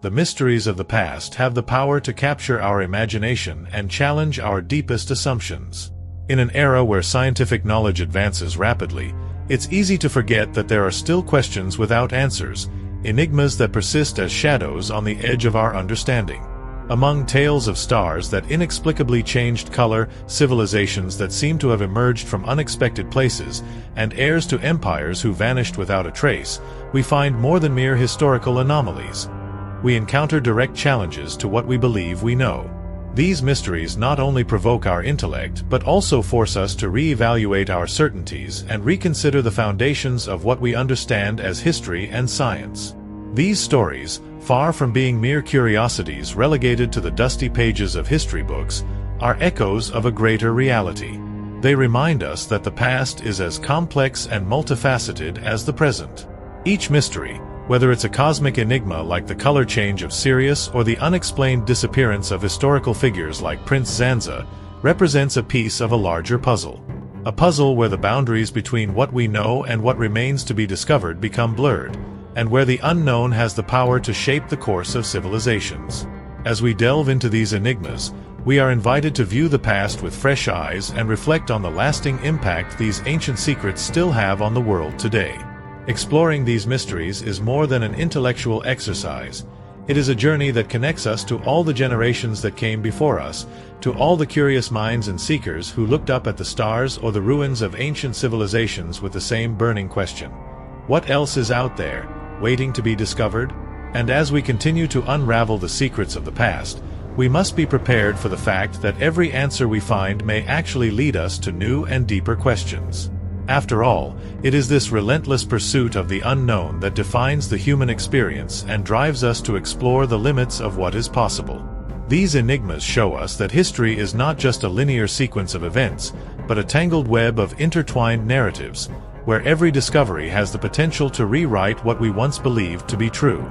The mysteries of the past have the power to capture our imagination and challenge our deepest assumptions. In an era where scientific knowledge advances rapidly, it's easy to forget that there are still questions without answers, enigmas that persist as shadows on the edge of our understanding. Among tales of stars that inexplicably changed color, civilizations that seem to have emerged from unexpected places, and heirs to empires who vanished without a trace, we find more than mere historical anomalies. We encounter direct challenges to what we believe we know. These mysteries not only provoke our intellect but also force us to re-evaluate our certainties and reconsider the foundations of what we understand as history and science. These stories, far from being mere curiosities relegated to the dusty pages of history books, are echoes of a greater reality. They remind us that the past is as complex and multifaceted as the present. Each mystery, whether it's a cosmic enigma like the color change of Sirius or the unexplained disappearance of historical figures like Prince Zanza, represents a piece of a larger puzzle. A puzzle where the boundaries between what we know and what remains to be discovered become blurred, and where the unknown has the power to shape the course of civilizations. As we delve into these enigmas, we are invited to view the past with fresh eyes and reflect on the lasting impact these ancient secrets still have on the world today. Exploring these mysteries is more than an intellectual exercise. It is a journey that connects us to all the generations that came before us, to all the curious minds and seekers who looked up at the stars or the ruins of ancient civilizations with the same burning question: what else is out there, waiting to be discovered? And as we continue to unravel the secrets of the past, we must be prepared for the fact that every answer we find may actually lead us to new and deeper questions. After all, it is this relentless pursuit of the unknown that defines the human experience and drives us to explore the limits of what is possible. These enigmas show us that history is not just a linear sequence of events, but a tangled web of intertwined narratives, where every discovery has the potential to rewrite what we once believed to be true.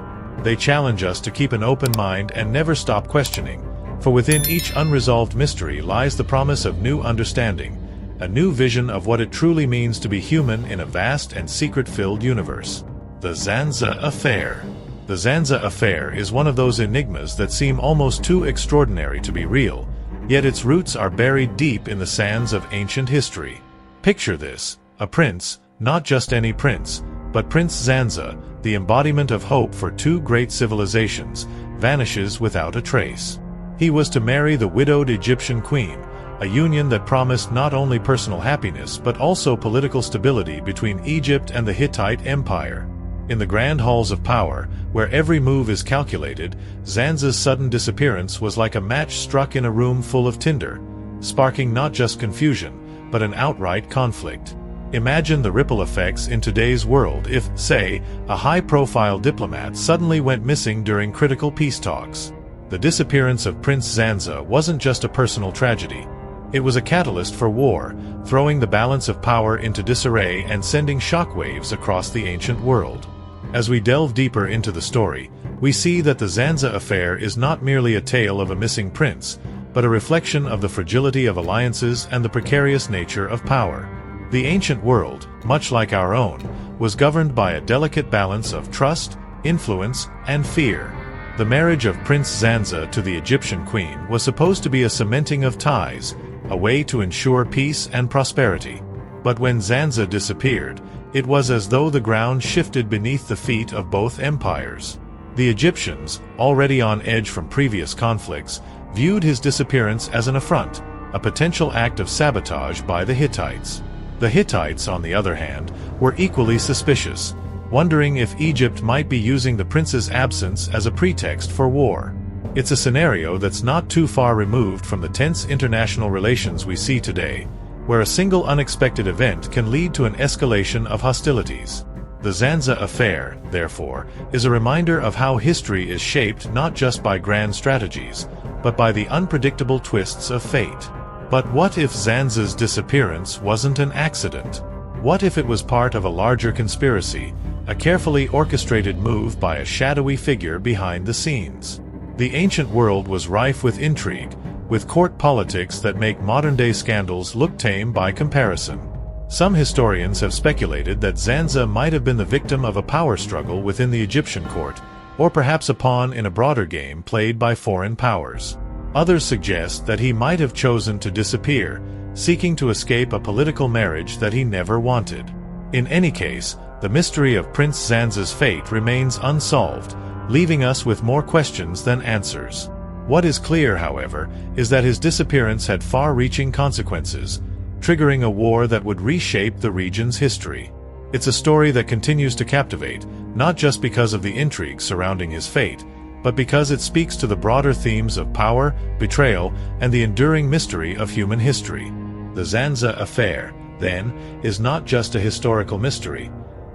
They challenge us to keep an open mind and never stop questioning, for within each unresolved mystery lies the promise of new understanding, a new vision of what it truly means to be human in a vast and secret-filled universe. The Zanza Affair. The Zanza Affair is one of those enigmas that seem almost too extraordinary to be real, yet its roots are buried deep in the sands of ancient history. Picture this: a prince, not just any prince, but Prince Zanza, the embodiment of hope for two great civilizations, vanishes without a trace. He was to marry the widowed Egyptian queen, a union that promised not only personal happiness but also political stability between Egypt and the Hittite Empire. In the grand halls of power, where every move is calculated, Zanza's sudden disappearance was like a match struck in a room full of tinder, sparking not just confusion, but an outright conflict. Imagine the ripple effects in today's world if, say, a high-profile diplomat suddenly went missing during critical peace talks. The disappearance of Prince Zanza wasn't just a personal tragedy. It was a catalyst for war, throwing the balance of power into disarray and sending shockwaves across the ancient world. As we delve deeper into the story, we see that the Zanza Affair is not merely a tale of a missing prince, but a reflection of the fragility of alliances and the precarious nature of power. The ancient world, much like our own, was governed by a delicate balance of trust, influence, and fear. The marriage of Prince Zanza to the Egyptian queen was supposed to be a cementing of ties, a way to ensure peace and prosperity. But when Zanza disappeared, it was as though the ground shifted beneath the feet of both empires. The Egyptians, already on edge from previous conflicts, viewed his disappearance as an affront, a potential act of sabotage by the Hittites. The Hittites, on the other hand, were equally suspicious, wondering if Egypt might be using the prince's absence as a pretext for war. It's a scenario that's not too far removed from the tense international relations we see today, where a single unexpected event can lead to an escalation of hostilities. The Zanza Affair, therefore, is a reminder of how history is shaped not just by grand strategies, but by the unpredictable twists of fate. But what if Zanza's disappearance wasn't an accident? What if it was part of a larger conspiracy, a carefully orchestrated move by a shadowy figure behind the scenes? The ancient world was rife with intrigue, with court politics that make modern-day scandals look tame by comparison. Some historians have speculated that Zanza might have been the victim of a power struggle within the Egyptian court, or perhaps a pawn in a broader game played by foreign powers. Others suggest that he might have chosen to disappear, seeking to escape a political marriage that he never wanted. In any case, the mystery of Prince Zanza's fate remains unsolved, leaving us with more questions than answers. What is clear, however, is that his disappearance had far-reaching consequences, triggering a war that would reshape the region's history. It's a story that continues to captivate, not just because of the intrigue surrounding his fate, but because it speaks to the broader themes of power, betrayal, and the enduring mystery of human history. The Zanza affair, then, is not just a historical mystery.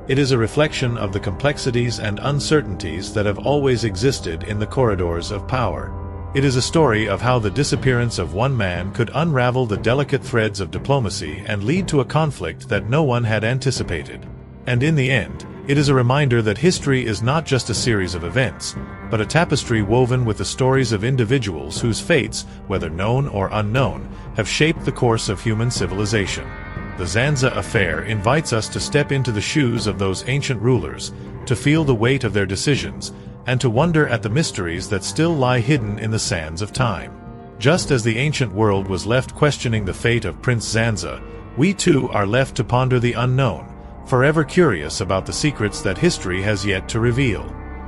It is a reflection of the complexities and uncertainties that have always existed in the corridors of power. It is a story of how the disappearance of one man could unravel the delicate threads of diplomacy and lead to a conflict that no one had anticipated. And in the end, it is a reminder that history is not just a series of events, but a tapestry woven with the stories of individuals whose fates, whether known or unknown, have shaped the course of human civilization. The Zanza affair invites us to step into the shoes of those ancient rulers, to feel the weight of their decisions, and to wonder at the mysteries that still lie hidden in the sands of time. Just as the ancient world was left questioning the fate of Prince Zanza, we too are left to ponder the unknown, forever curious about the secrets that history has yet to reveal.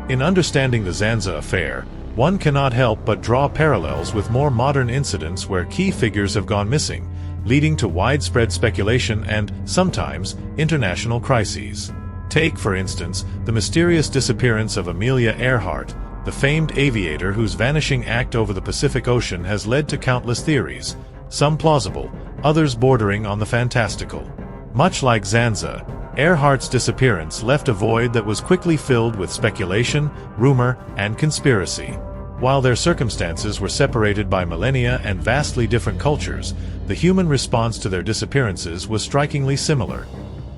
In understanding the Zanza affair, one cannot help but draw parallels with more modern incidents where key figures have gone missing, leading to widespread speculation and, sometimes, international crises. Take, for instance, the mysterious disappearance of Amelia Earhart, the famed aviator whose vanishing act over the Pacific Ocean has led to countless theories, some plausible, others bordering on the fantastical. Much like Zanza, Earhart's disappearance left a void that was quickly filled with speculation, rumor, and conspiracy. While their circumstances were separated by millennia and vastly different cultures, the human response to their disappearances was strikingly similar.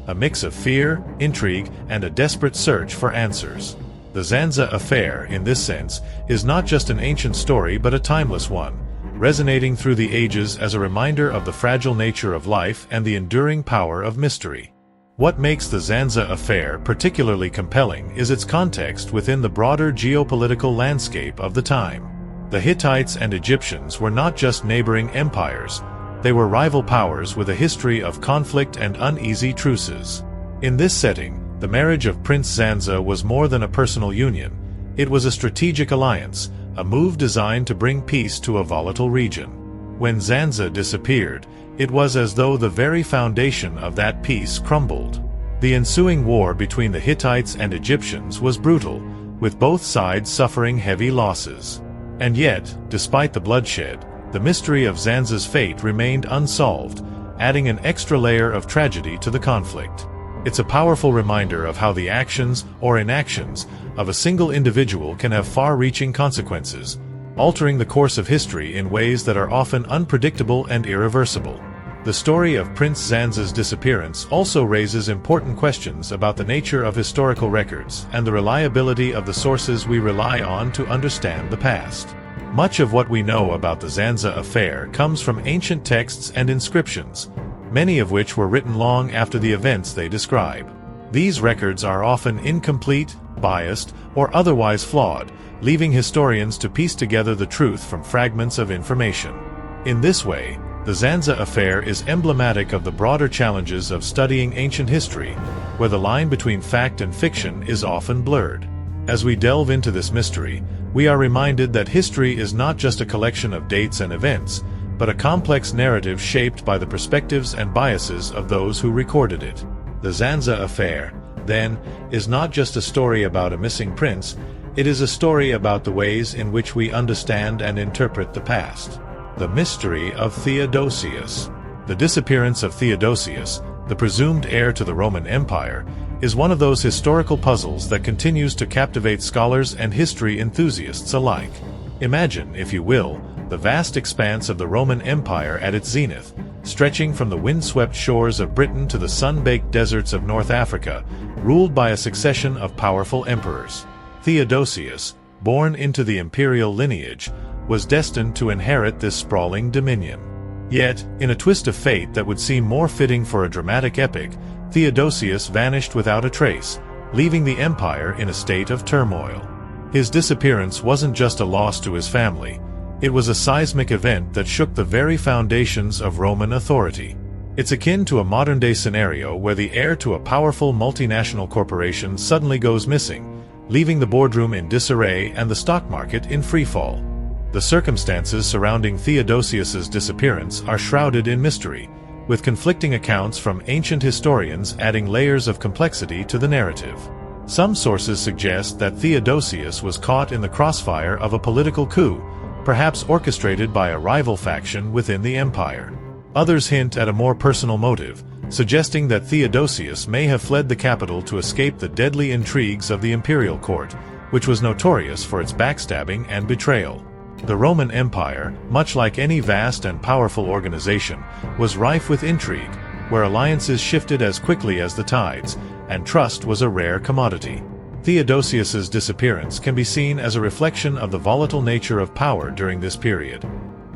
A mix of fear, intrigue, and a desperate search for answers. The Zanza affair, in this sense, is not just an ancient story but a timeless one, resonating through the ages as a reminder of the fragile nature of life and the enduring power of mystery. What makes the Zanza affair particularly compelling is its context within the broader geopolitical landscape of the time. The Hittites and Egyptians were not just neighboring empires, they were rival powers with a history of conflict and uneasy truces. In this setting, the marriage of Prince Zanza was more than a personal union. It was a strategic alliance, a move designed to bring peace to a volatile region. When Zanza disappeared, it was as though the very foundation of that peace crumbled. The ensuing war between the Hittites and Egyptians was brutal, with both sides suffering heavy losses. And yet, despite the bloodshed, the mystery of Zanza's fate remained unsolved, adding an extra layer of tragedy to the conflict. It's a powerful reminder of how the actions, or inactions, of a single individual can have far-reaching consequences, altering the course of history in ways that are often unpredictable and irreversible. The story of Prince Zanza's disappearance also raises important questions about the nature of historical records and the reliability of the sources we rely on to understand the past. Much of what we know about the Zanza affair comes from ancient texts and inscriptions, many of which were written long after the events they describe. These records are often incomplete, biased, or otherwise flawed, leaving historians to piece together the truth from fragments of information. In this way, the Zanza affair is emblematic of the broader challenges of studying ancient history, where the line between fact and fiction is often blurred. As we delve into this mystery, we are reminded that history is not just a collection of dates and events, but a complex narrative shaped by the perspectives and biases of those who recorded it. The Zanza affair, then, is not just a story about a missing prince, it is a story about the ways in which we understand and interpret the past. The mystery of Theodosius. The disappearance of Theodosius, the presumed heir to the Roman Empire, is one of those historical puzzles that continues to captivate scholars and history enthusiasts alike. Imagine, if you will, the vast expanse of the Roman Empire at its zenith, stretching from the windswept shores of Britain to the sun-baked deserts of North Africa, ruled by a succession of powerful emperors. Theodosius, born into the imperial lineage, was destined to inherit this sprawling dominion. Yet, in a twist of fate that would seem more fitting for a dramatic epic, Theodosius vanished without a trace, leaving the empire in a state of turmoil. His disappearance wasn't just a loss to his family. It was a seismic event that shook the very foundations of Roman authority. It's akin to a modern-day scenario where the heir to a powerful multinational corporation suddenly goes missing, leaving the boardroom in disarray and the stock market in freefall. The circumstances surrounding Theodosius's disappearance are shrouded in mystery, with conflicting accounts from ancient historians adding layers of complexity to the narrative. Some sources suggest that Theodosius was caught in the crossfire of a political coup, perhaps orchestrated by a rival faction within the empire. Others hint at a more personal motive, suggesting that Theodosius may have fled the capital to escape the deadly intrigues of the imperial court, which was notorious for its backstabbing and betrayal. The Roman Empire, much like any vast and powerful organization, was rife with intrigue, where alliances shifted as quickly as the tides, and trust was a rare commodity. Theodosius's disappearance can be seen as a reflection of the volatile nature of power during this period,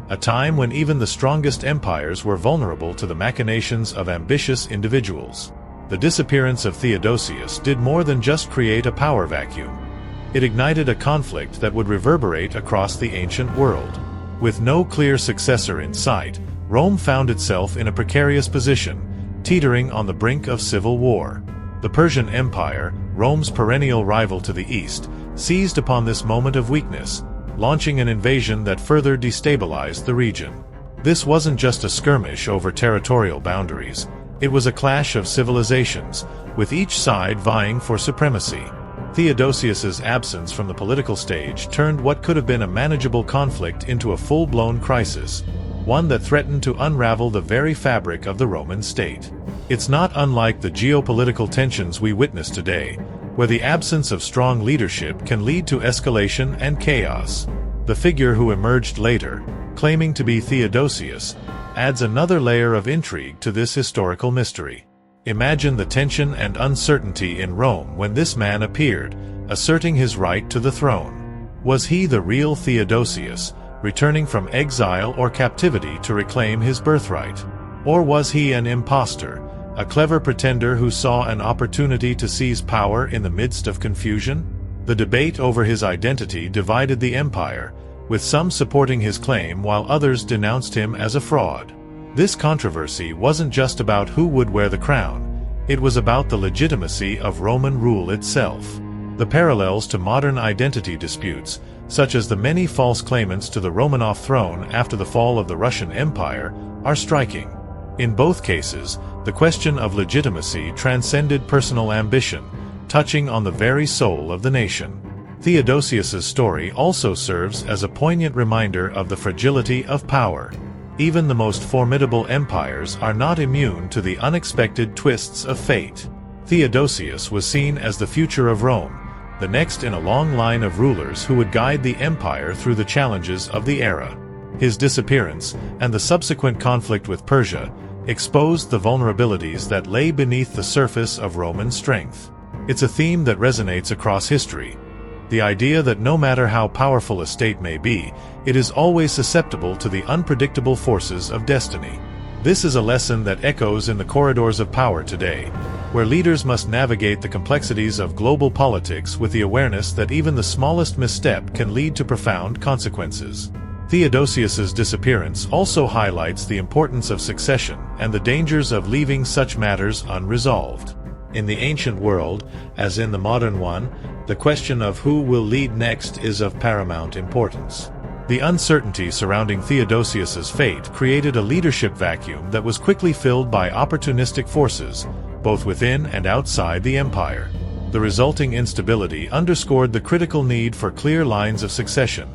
a time when even the strongest empires were vulnerable to the machinations of ambitious individuals. The disappearance of Theodosius did more than just create a power vacuum. It ignited a conflict that would reverberate across the ancient world. With no clear successor in sight, Rome found itself in a precarious position, teetering on the brink of civil war. The Persian Empire, Rome's perennial rival to the east, seized upon this moment of weakness, launching an invasion that further destabilized the region. This wasn't just a skirmish over territorial boundaries. It was a clash of civilizations, with each side vying for supremacy. Theodosius's absence from the political stage turned what could have been a manageable conflict into a full-blown crisis, one that threatened to unravel the very fabric of the Roman state. It's not unlike the geopolitical tensions we witness today, where the absence of strong leadership can lead to escalation and chaos. The figure who emerged later, claiming to be Theodosius, adds another layer of intrigue to this historical mystery. Imagine the tension and uncertainty in Rome when this man appeared, asserting his right to the throne. Was he the real Theodosius, returning from exile or captivity to reclaim his birthright? Or was he an impostor, a clever pretender who saw an opportunity to seize power in the midst of confusion? The debate over his identity divided the empire, with some supporting his claim while others denounced him as a fraud. This controversy wasn't just about who would wear the crown, it was about the legitimacy of Roman rule itself. The parallels to modern identity disputes, such as the many false claimants to the Romanov throne after the fall of the Russian Empire, are striking. In both cases, the question of legitimacy transcended personal ambition, touching on the very soul of the nation. Theodosius's story also serves as a poignant reminder of the fragility of power. Even the most formidable empires are not immune to the unexpected twists of fate. Theodosius was seen as the future of Rome, the next in a long line of rulers who would guide the empire through the challenges of the era. His disappearance, and the subsequent conflict with Persia, exposed the vulnerabilities that lay beneath the surface of Roman strength. It's a theme that resonates across history. The idea that no matter how powerful a state may be, it is always susceptible to the unpredictable forces of destiny. This is a lesson that echoes in the corridors of power today, where leaders must navigate the complexities of global politics with the awareness that even the smallest misstep can lead to profound consequences. Theodosius's disappearance also highlights the importance of succession and the dangers of leaving such matters unresolved. In the ancient world, as in the modern one, the question of who will lead next is of paramount importance. The uncertainty surrounding Theodosius's fate created a leadership vacuum that was quickly filled by opportunistic forces, both within and outside the empire. The resulting instability underscored the critical need for clear lines of succession,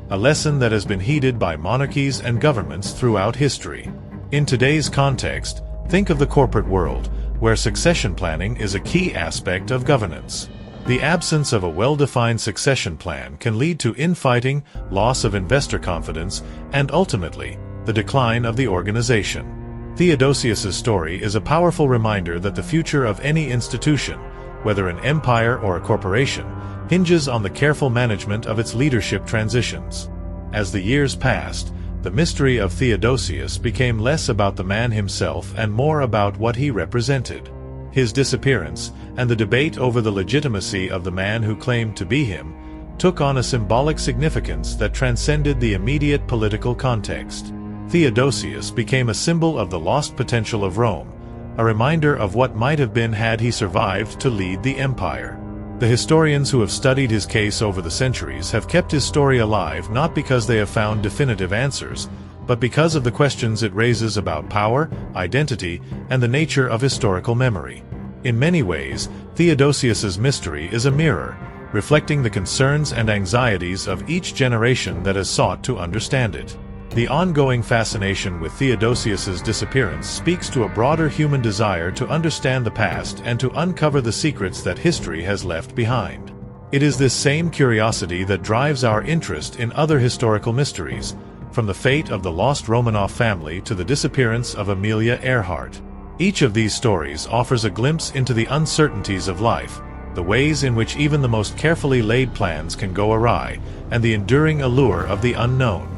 a lesson that has been heeded by monarchies and governments throughout history. In today's context, think of the corporate world, where succession planning is a key aspect of governance. The absence of a well-defined succession plan can lead to infighting, loss of investor confidence, and ultimately, the decline of the organization. Theodosius's story is a powerful reminder that the future of any institution, whether an empire or a corporation, hinges on the careful management of its leadership transitions. As the years passed, the mystery of Theodosius became less about the man himself and more about what he represented. His disappearance, and the debate over the legitimacy of the man who claimed to be him, took on a symbolic significance that transcended the immediate political context. Theodosius became a symbol of the lost potential of Rome, a reminder of what might have been had he survived to lead the empire. The historians who have studied his case over the centuries have kept his story alive not because they have found definitive answers, but because of the questions it raises about power, identity, and the nature of historical memory. In many ways, Theodosius's mystery is a mirror, reflecting the concerns and anxieties of each generation that has sought to understand it. The ongoing fascination with Theodosius's disappearance speaks to a broader human desire to understand the past and to uncover the secrets that history has left behind. It is this same curiosity that drives our interest in other historical mysteries, from the fate of the lost Romanov family to the disappearance of Amelia Earhart. Each of these stories offers a glimpse into the uncertainties of life, the ways in which even the most carefully laid plans can go awry, and the enduring allure of the unknown.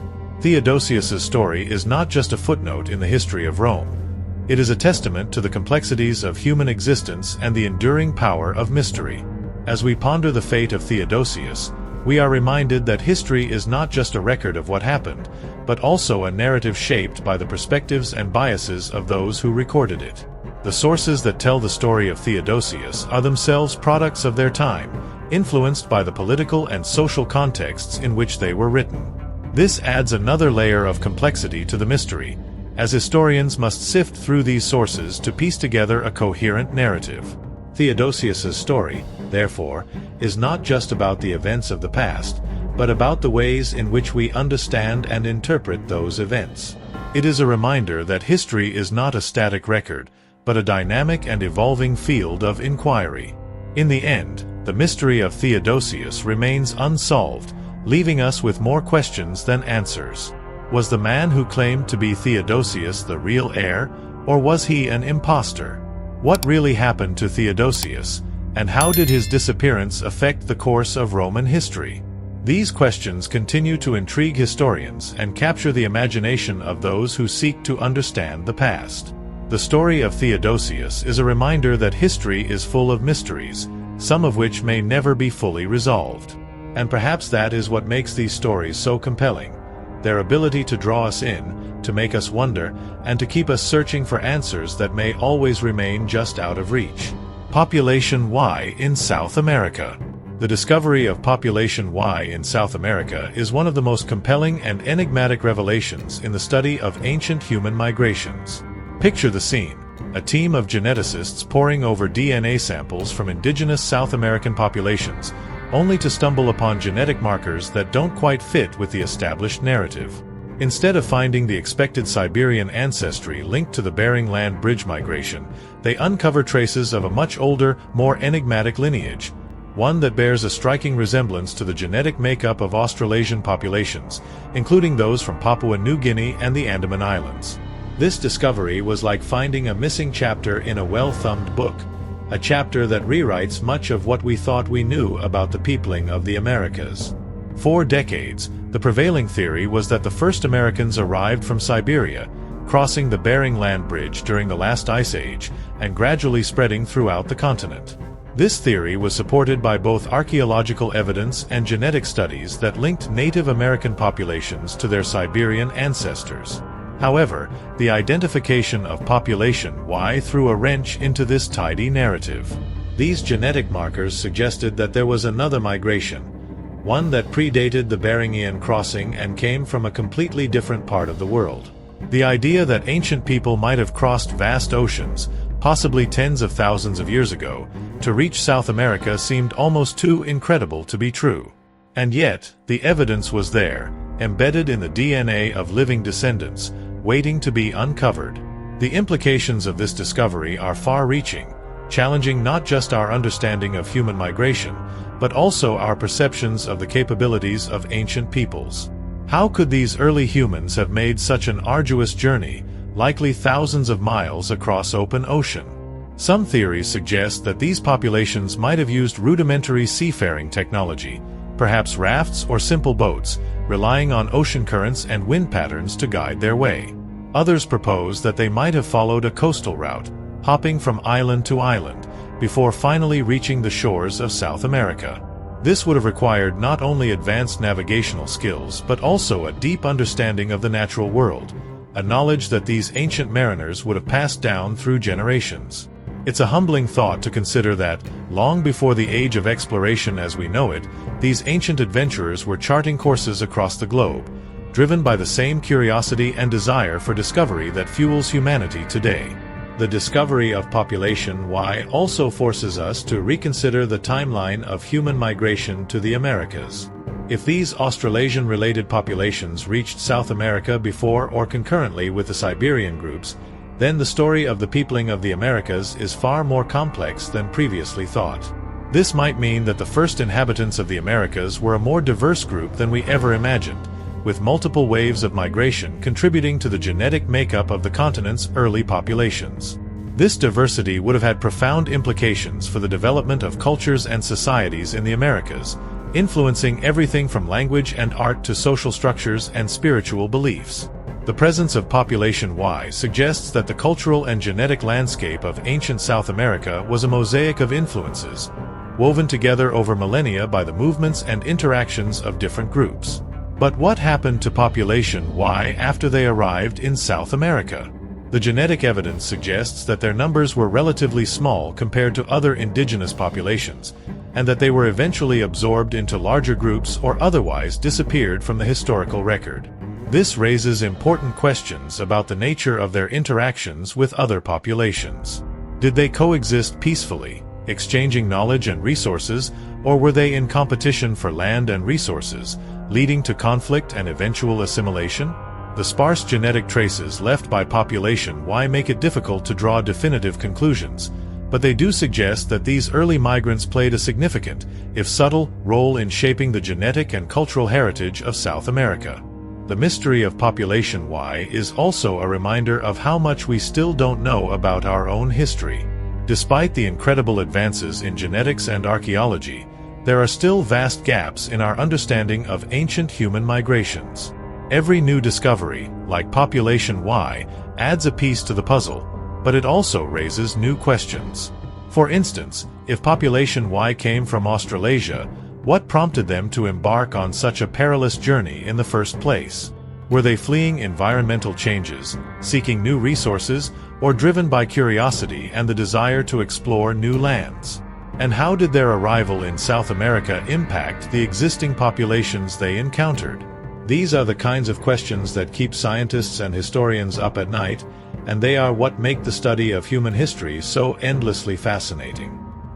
Theodosius's story is not just a footnote in the history of Rome. It is a testament to the complexities of human existence and the enduring power of mystery. As we ponder the fate of Theodosius, we are reminded that history is not just a record of what happened, but also a narrative shaped by the perspectives and biases of those who recorded it. The sources that tell the story of Theodosius are themselves products of their time, influenced by the political and social contexts in which they were written. This adds another layer of complexity to the mystery, as historians must sift through these sources to piece together a coherent narrative. Theodosius's story, therefore, is not just about the events of the past, but about the ways in which we understand and interpret those events. It is a reminder that history is not a static record, but a dynamic and evolving field of inquiry. In the end, the mystery of Theodosius remains unsolved, leaving us with more questions than answers. Was the man who claimed to be Theodosius the real heir, or was he an impostor? What really happened to Theodosius, and how did his disappearance affect the course of Roman history? These questions continue to intrigue historians and capture the imagination of those who seek to understand the past. The story of Theodosius is a reminder that history is full of mysteries, some of which may never be fully resolved. And perhaps that is what makes these stories so compelling: their ability to draw us in, to make us wonder, and to keep us searching for answers that may always remain just out of reach. Population Y in South America. The discovery of Population Y in South America is one of the most compelling and enigmatic revelations in the study of ancient human migrations. Picture the scene: a team of geneticists poring over DNA samples from indigenous South American populations, only to stumble upon genetic markers that don't quite fit with the established narrative. Instead of finding the expected Siberian ancestry linked to the Bering Land Bridge migration, they uncover traces of a much older, more enigmatic lineage, one that bears a striking resemblance to the genetic makeup of Australasian populations, including those from Papua New Guinea and the Andaman Islands. This discovery was like finding a missing chapter in a well-thumbed book, a chapter that rewrites much of what we thought we knew about the peopling of the Americas. For decades, the prevailing theory was that the first Americans arrived from Siberia, crossing the Bering Land Bridge during the last ice age, and gradually spreading throughout the continent. This theory was supported by both archaeological evidence and genetic studies that linked Native American populations to their Siberian ancestors. However, the identification of Population Y threw a wrench into this tidy narrative. These genetic markers suggested that there was another migration, one that predated the Beringian crossing and came from a completely different part of the world. The idea that ancient people might have crossed vast oceans, possibly tens of thousands of years ago, to reach South America seemed almost too incredible to be true. And yet, the evidence was there, embedded in the DNA of living descendants, waiting to be uncovered. The implications of this discovery are far-reaching, challenging not just our understanding of human migration, but also our perceptions of the capabilities of ancient peoples. How could these early humans have made such an arduous journey, likely thousands of miles across open ocean? Some theories suggest that these populations might have used rudimentary seafaring technology, perhaps rafts or simple boats, relying on ocean currents and wind patterns to guide their way. Others propose that they might have followed a coastal route, hopping from island to island, before finally reaching the shores of South America. This would have required not only advanced navigational skills but also a deep understanding of the natural world, a knowledge that these ancient mariners would have passed down through generations. It's a humbling thought to consider that, long before the age of exploration as we know it, these ancient adventurers were charting courses across the globe, driven by the same curiosity and desire for discovery that fuels humanity today. The discovery of population Y also forces us to reconsider the timeline of human migration to the Americas. If these Australasian-related populations reached South America before or concurrently with the Siberian groups, then the story of the peopling of the Americas is far more complex than previously thought. This might mean that the first inhabitants of the Americas were a more diverse group than we ever imagined, with multiple waves of migration contributing to the genetic makeup of the continent's early populations. This diversity would have had profound implications for the development of cultures and societies in the Americas, influencing everything from language and art to social structures and spiritual beliefs. The presence of population Y suggests that the cultural and genetic landscape of ancient South America was a mosaic of influences, woven together over millennia by the movements and interactions of different groups. But what happened to population Y after they arrived in South America? The genetic evidence suggests that their numbers were relatively small compared to other indigenous populations, and that they were eventually absorbed into larger groups or otherwise disappeared from the historical record. This raises important questions about the nature of their interactions with other populations. Did they coexist peacefully, exchanging knowledge and resources, or were they in competition for land and resources, leading to conflict and eventual assimilation? The sparse genetic traces left by population Y make it difficult to draw definitive conclusions, but they do suggest that these early migrants played a significant, if subtle, role in shaping the genetic and cultural heritage of South America. The mystery of population Y is also a reminder of how much we still don't know about our own history. Despite the incredible advances in genetics and archaeology, there are still vast gaps in our understanding of ancient human migrations. Every new discovery, like population Y, adds a piece to the puzzle, but it also raises new questions. For instance, if population Y came from Australasia, what prompted them to embark on such a perilous journey in the first place? Were they fleeing environmental changes, seeking new resources, or driven by curiosity and the desire to explore new lands? And how did their arrival in South America impact the existing populations they encountered? These are the kinds of questions that keep scientists and historians up at night, and they are what make the study of human history so endlessly fascinating.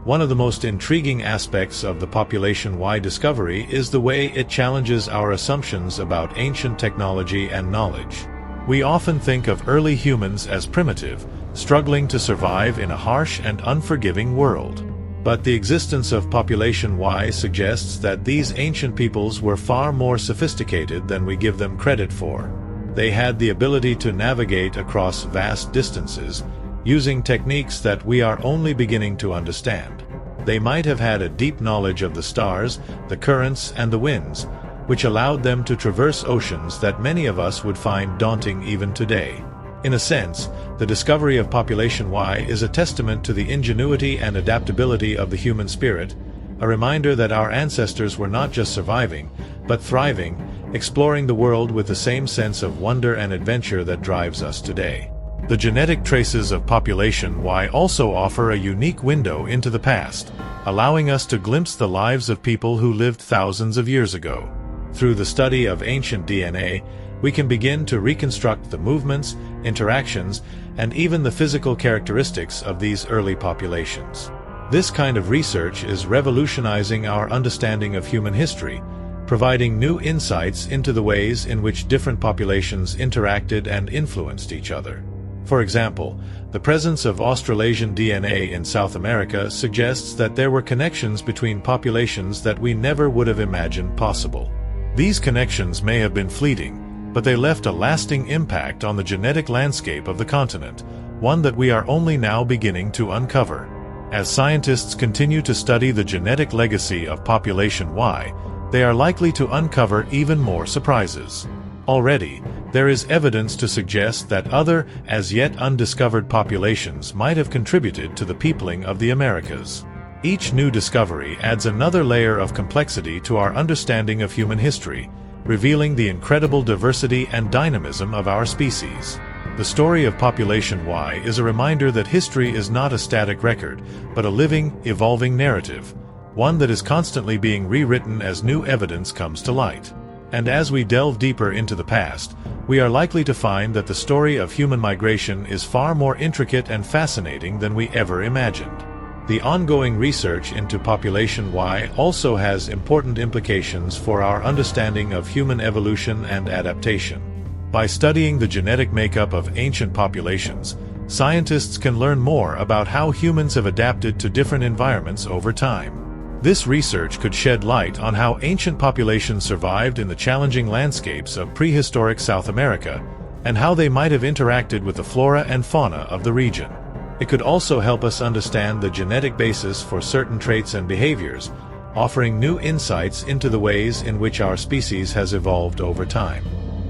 One of the most intriguing aspects of the population Y discovery is the way it challenges our assumptions about ancient technology and knowledge. We often think of early humans as primitive, struggling to survive in a harsh and unforgiving world. But the existence of population Y suggests that these ancient peoples were far more sophisticated than we give them credit for. They had the ability to navigate across vast distances, using techniques that we are only beginning to understand. They might have had a deep knowledge of the stars, the currents, and the winds, which allowed them to traverse oceans that many of us would find daunting even today. In a sense, the discovery of population Y is a testament to the ingenuity and adaptability of the human spirit, a reminder that our ancestors were not just surviving, but thriving, exploring the world with the same sense of wonder and adventure that drives us today. The genetic traces of population Y also offer a unique window into the past, allowing us to glimpse the lives of people who lived thousands of years ago. Through the study of ancient DNA, we can begin to reconstruct the movements, interactions, and even the physical characteristics of these early populations. This kind of research is revolutionizing our understanding of human history, providing new insights into the ways in which different populations interacted and influenced each other. For example, the presence of Australasian DNA in South America suggests that there were connections between populations that we never would have imagined possible. These connections may have been fleeting, but they left a lasting impact on the genetic landscape of the continent, one that we are only now beginning to uncover. As scientists continue to study the genetic legacy of population Y, they are likely to uncover even more surprises. Already, there is evidence to suggest that other, as yet undiscovered populations might have contributed to the peopling of the Americas. Each new discovery adds another layer of complexity to our understanding of human history, revealing the incredible diversity and dynamism of our species. The story of Population Y is a reminder that history is not a static record, but a living, evolving narrative, one that is constantly being rewritten as new evidence comes to light. And as we delve deeper into the past, we are likely to find that the story of human migration is far more intricate and fascinating than we ever imagined. The ongoing research into Population Y also has important implications for our understanding of human evolution and adaptation. By studying the genetic makeup of ancient populations, scientists can learn more about how humans have adapted to different environments over time. This research could shed light on how ancient populations survived in the challenging landscapes of prehistoric South America, and how they might have interacted with the flora and fauna of the region. It could also help us understand the genetic basis for certain traits and behaviors, offering new insights into the ways in which our species has evolved over time.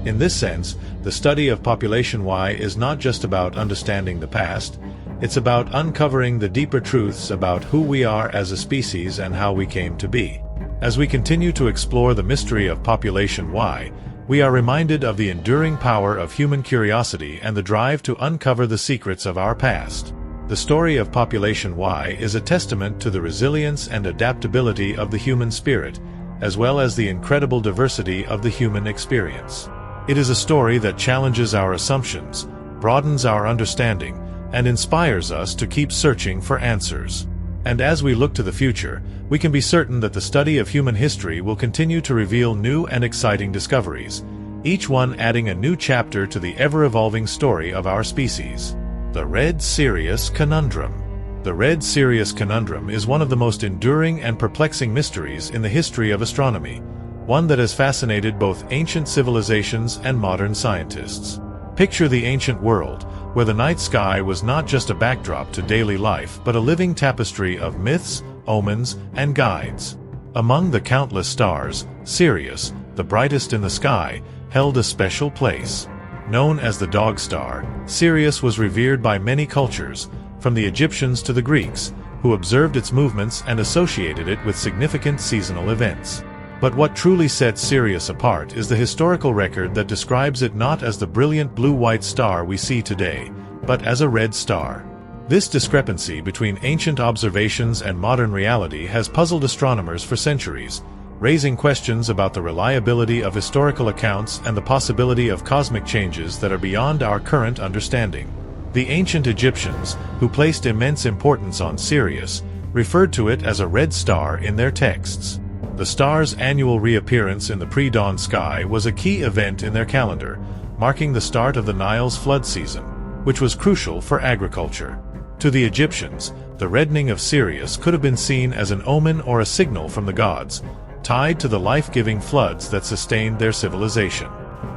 In this sense, the study of Population Y is not just about understanding the past, it's about uncovering the deeper truths about who we are as a species and how we came to be. As we continue to explore the mystery of Population Y, we are reminded of the enduring power of human curiosity and the drive to uncover the secrets of our past. The story of Population Y is a testament to the resilience and adaptability of the human spirit, as well as the incredible diversity of the human experience. It is a story that challenges our assumptions, broadens our understanding, and inspires us to keep searching for answers. And as we look to the future, we can be certain that the study of human history will continue to reveal new and exciting discoveries, each one adding a new chapter to the ever-evolving story of our species. The Red Sirius Conundrum. The Red Sirius Conundrum is one of the most enduring and perplexing mysteries in the history of astronomy, one that has fascinated both ancient civilizations and modern scientists. Picture the ancient world, where the night sky was not just a backdrop to daily life but a living tapestry of myths, omens, and guides. Among the countless stars, Sirius, the brightest in the sky, held a special place. Known as the Dog Star, Sirius was revered by many cultures, from the Egyptians to the Greeks, who observed its movements and associated it with significant seasonal events. But what truly sets Sirius apart is the historical record that describes it not as the brilliant blue-white star we see today, but as a red star. This discrepancy between ancient observations and modern reality has puzzled astronomers for centuries, raising questions about the reliability of historical accounts and the possibility of cosmic changes that are beyond our current understanding. The ancient Egyptians, who placed immense importance on Sirius, referred to it as a red star in their texts. The star's annual reappearance in the pre-dawn sky was a key event in their calendar, marking the start of the Nile's flood season, which was crucial for agriculture. To the Egyptians, the reddening of Sirius could have been seen as an omen or a signal from the gods, tied to the life-giving floods that sustained their civilization.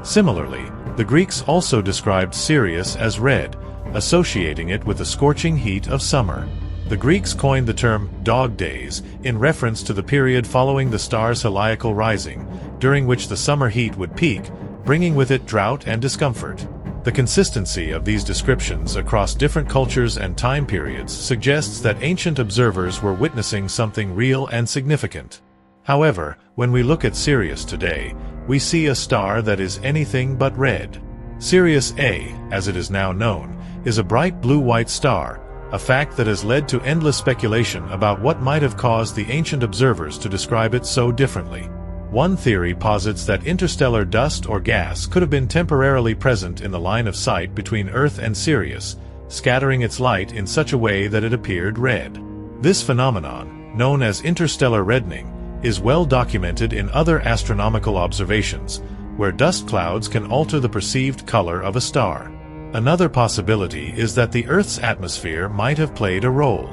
Similarly, the Greeks also described Sirius as red, associating it with the scorching heat of summer. The Greeks coined the term dog days in reference to the period following the star's heliacal rising, during which the summer heat would peak, bringing with it drought and discomfort. The consistency of these descriptions across different cultures and time periods suggests that ancient observers were witnessing something real and significant. However, when we look at Sirius today, we see a star that is anything but red. Sirius A, as it is now known, is a bright blue-white star, a fact that has led to endless speculation about what might have caused the ancient observers to describe it so differently. One theory posits that interstellar dust or gas could have been temporarily present in the line of sight between Earth and Sirius, scattering its light in such a way that it appeared red. This phenomenon, known as interstellar reddening, is well documented in other astronomical observations, where dust clouds can alter the perceived color of a star. Another possibility is that the Earth's atmosphere might have played a role.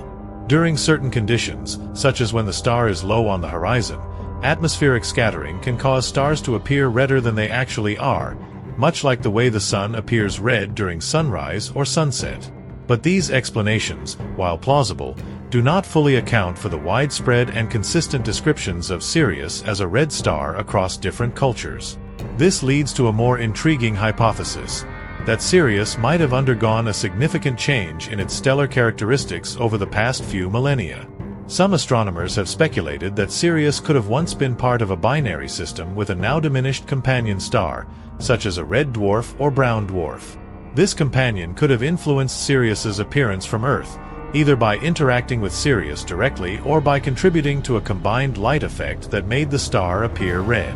During certain conditions, such as when the star is low on the horizon, atmospheric scattering can cause stars to appear redder than they actually are, much like the way the sun appears red during sunrise or sunset. But these explanations, while plausible, do not fully account for the widespread and consistent descriptions of Sirius as a red star across different cultures. This leads to a more intriguing hypothesis, that Sirius might have undergone a significant change in its stellar characteristics over the past few millennia. Some astronomers have speculated that Sirius could have once been part of a binary system with a now diminished companion star, such as a red dwarf or brown dwarf. This companion could have influenced Sirius's appearance from Earth, either by interacting with Sirius directly or by contributing to a combined light effect that made the star appear red.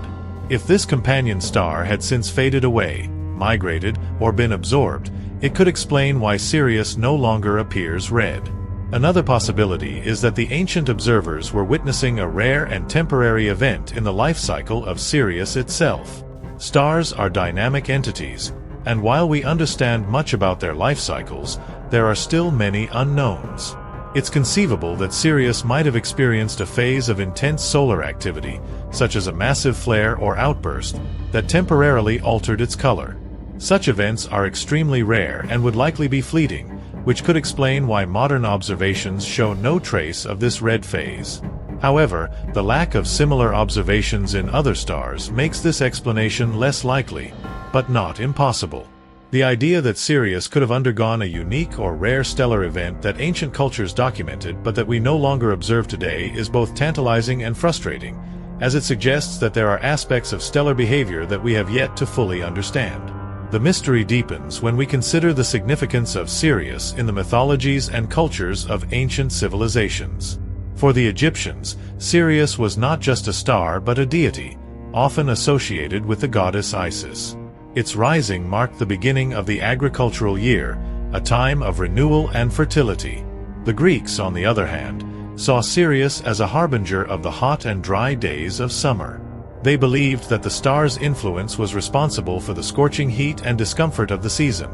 If this companion star had since faded away, migrated, or been absorbed, it could explain why Sirius no longer appears red. Another possibility is that the ancient observers were witnessing a rare and temporary event in the life cycle of Sirius itself. Stars are dynamic entities, and while we understand much about their life cycles, there are still many unknowns. It's conceivable that Sirius might have experienced a phase of intense solar activity, such as a massive flare or outburst, that temporarily altered its color. Such events are extremely rare and would likely be fleeting, which could explain why modern observations show no trace of this red phase. However, the lack of similar observations in other stars makes this explanation less likely, but not impossible. The idea that Sirius could have undergone a unique or rare stellar event that ancient cultures documented but that we no longer observe today is both tantalizing and frustrating, as it suggests that there are aspects of stellar behavior that we have yet to fully understand. The mystery deepens when we consider the significance of Sirius in the mythologies and cultures of ancient civilizations. For the Egyptians, Sirius was not just a star but a deity, often associated with the goddess Isis. Its rising marked the beginning of the agricultural year, a time of renewal and fertility. The Greeks, on the other hand, saw Sirius as a harbinger of the hot and dry days of summer. They believed that the star's influence was responsible for the scorching heat and discomfort of the season,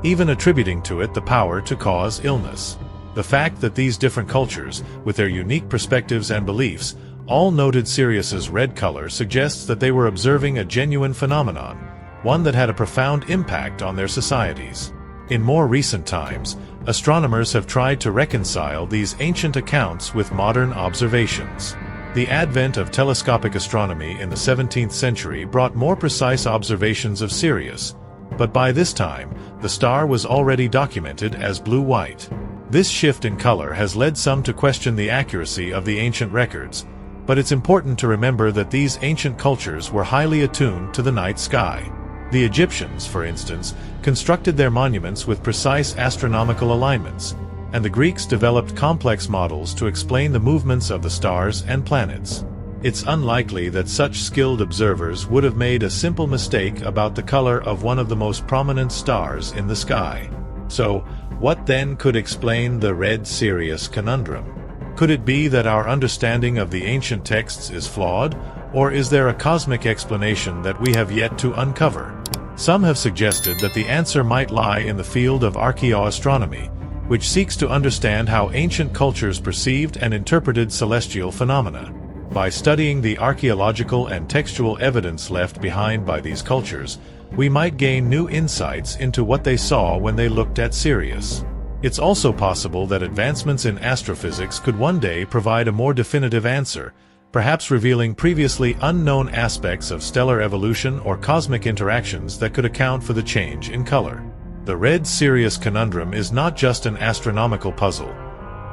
even attributing to it the power to cause illness. The fact that these different cultures, with their unique perspectives and beliefs, all noted Sirius's red color suggests that they were observing a genuine phenomenon, one that had a profound impact on their societies. In more recent times, astronomers have tried to reconcile these ancient accounts with modern observations. The advent of telescopic astronomy in the 17th century brought more precise observations of Sirius, but by this time, the star was already documented as blue-white. This shift in color has led some to question the accuracy of the ancient records, but it's important to remember that these ancient cultures were highly attuned to the night sky. The Egyptians, for instance, constructed their monuments with precise astronomical alignments, and the Greeks developed complex models to explain the movements of the stars and planets. It's unlikely that such skilled observers would have made a simple mistake about the color of one of the most prominent stars in the sky. So, what then could explain the red Sirius conundrum? Could it be that our understanding of the ancient texts is flawed, or is there a cosmic explanation that we have yet to uncover? Some have suggested that the answer might lie in the field of archaeoastronomy, which seeks to understand how ancient cultures perceived and interpreted celestial phenomena. By studying the archaeological and textual evidence left behind by these cultures, we might gain new insights into what they saw when they looked at Sirius. It's also possible that advancements in astrophysics could one day provide a more definitive answer, perhaps revealing previously unknown aspects of stellar evolution or cosmic interactions that could account for the change in color. The red Sirius conundrum is not just an astronomical puzzle.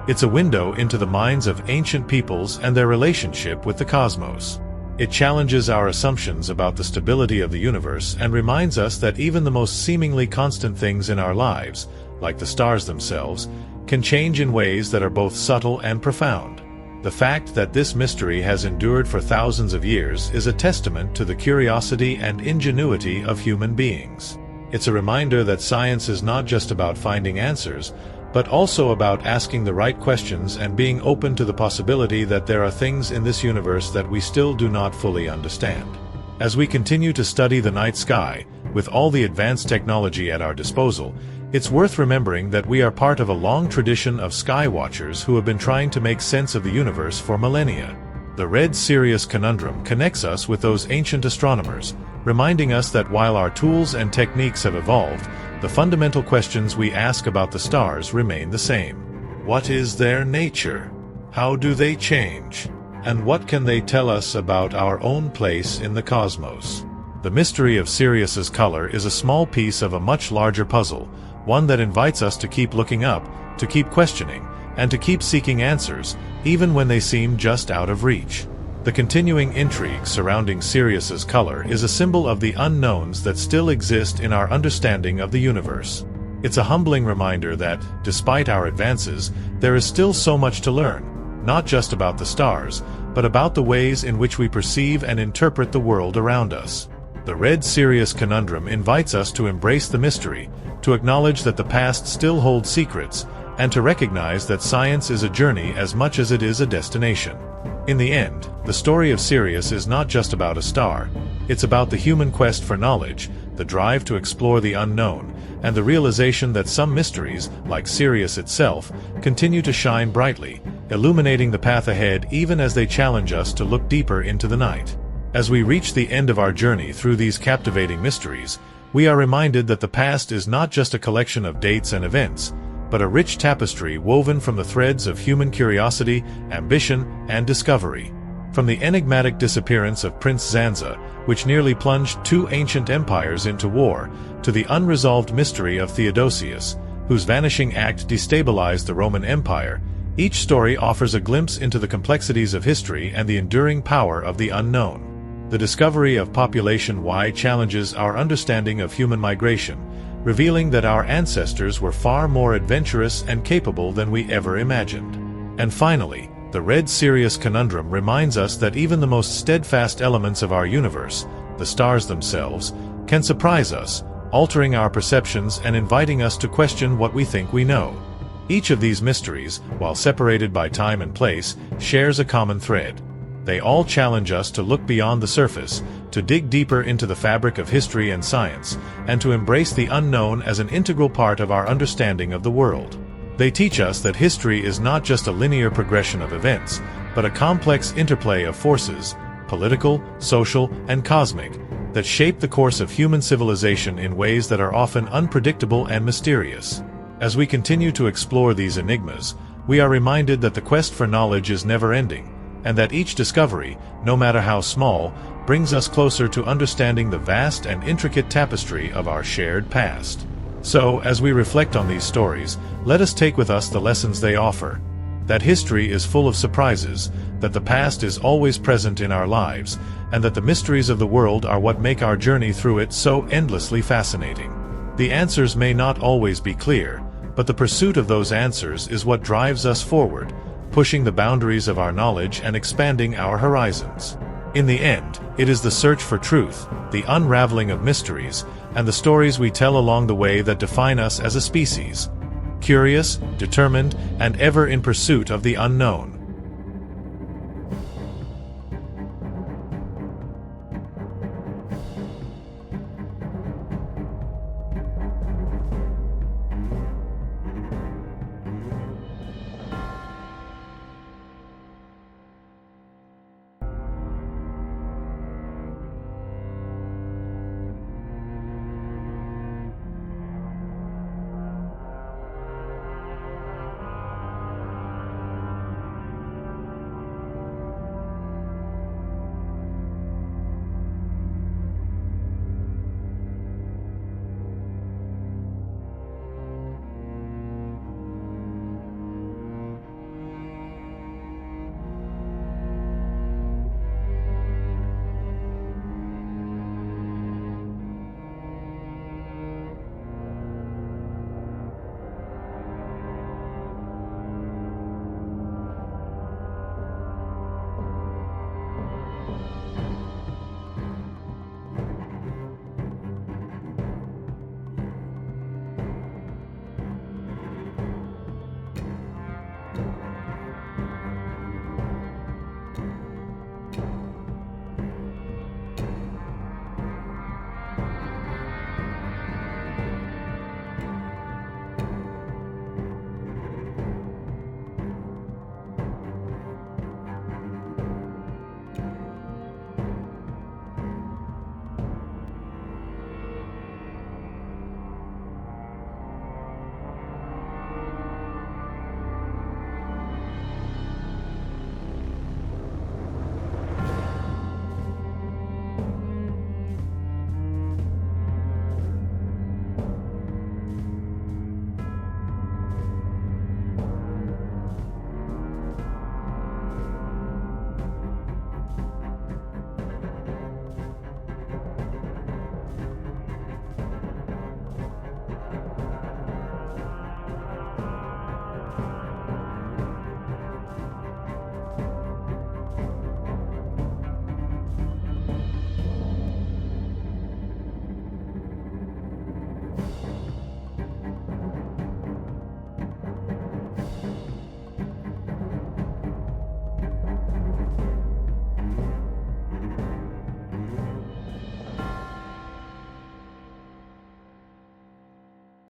It's a window into the minds of ancient peoples and their relationship with the cosmos. It challenges our assumptions about the stability of the universe and reminds us that even the most seemingly constant things in our lives, like the stars themselves, can change in ways that are both subtle and profound. The fact that this mystery has endured for thousands of years is a testament to the curiosity and ingenuity of human beings. It's a reminder that science is not just about finding answers, but also about asking the right questions and being open to the possibility that there are things in this universe that we still do not fully understand. As we continue to study the night sky, with all the advanced technology at our disposal, it's worth remembering that we are part of a long tradition of sky watchers who have been trying to make sense of the universe for millennia. The red Sirius conundrum connects us with those ancient astronomers, reminding us that while our tools and techniques have evolved, the fundamental questions we ask about the stars remain the same. What is their nature? How do they change? And what can they tell us about our own place in the cosmos? The mystery of Sirius's color is a small piece of a much larger puzzle, one that invites us to keep looking up, to keep questioning, and to keep seeking answers, even when they seem just out of reach. The continuing intrigue surrounding Sirius's color is a symbol of the unknowns that still exist in our understanding of the universe. It's a humbling reminder that, despite our advances, there is still so much to learn, not just about the stars, but about the ways in which we perceive and interpret the world around us. The Red Sirius conundrum invites us to embrace the mystery, to acknowledge that the past still holds secrets, and to recognize that science is a journey as much as it is a destination. In the end, the story of Sirius is not just about a star. It's about the human quest for knowledge, the drive to explore the unknown, and the realization that some mysteries, like Sirius itself, continue to shine brightly, illuminating the path ahead even as they challenge us to look deeper into the night. As we reach the end of our journey through these captivating mysteries, we are reminded that the past is not just a collection of dates and events, but a rich tapestry woven from the threads of human curiosity, ambition, and discovery. From the enigmatic disappearance of Prince Zanza, which nearly plunged two ancient empires into war, to the unresolved mystery of Theodosius, whose vanishing act destabilized the Roman Empire, each story offers a glimpse into the complexities of history and the enduring power of the unknown. The discovery of Population Y challenges our understanding of human migration, revealing that our ancestors were far more adventurous and capable than we ever imagined. And finally, the Red Sirius conundrum reminds us that even the most steadfast elements of our universe, the stars themselves, can surprise us, altering our perceptions and inviting us to question what we think we know. Each of these mysteries, while separated by time and place, shares a common thread. They all challenge us to look beyond the surface, to dig deeper into the fabric of history and science, and to embrace the unknown as an integral part of our understanding of the world. They teach us that history is not just a linear progression of events, but a complex interplay of forces, political, social, and cosmic, that shape the course of human civilization in ways that are often unpredictable and mysterious. As we continue to explore these enigmas, we are reminded that the quest for knowledge is never-ending, and that each discovery, no matter how small, brings us closer to understanding the vast and intricate tapestry of our shared past. So, as we reflect on these stories, let us take with us the lessons they offer. That history is full of surprises, that the past is always present in our lives, and that the mysteries of the world are what make our journey through it so endlessly fascinating. The answers may not always be clear, but the pursuit of those answers is what drives us forward, pushing the boundaries of our knowledge and expanding our horizons. In the end, it is the search for truth, the unraveling of mysteries, and the stories we tell along the way that define us as a species. Curious, determined, and ever in pursuit of the unknown.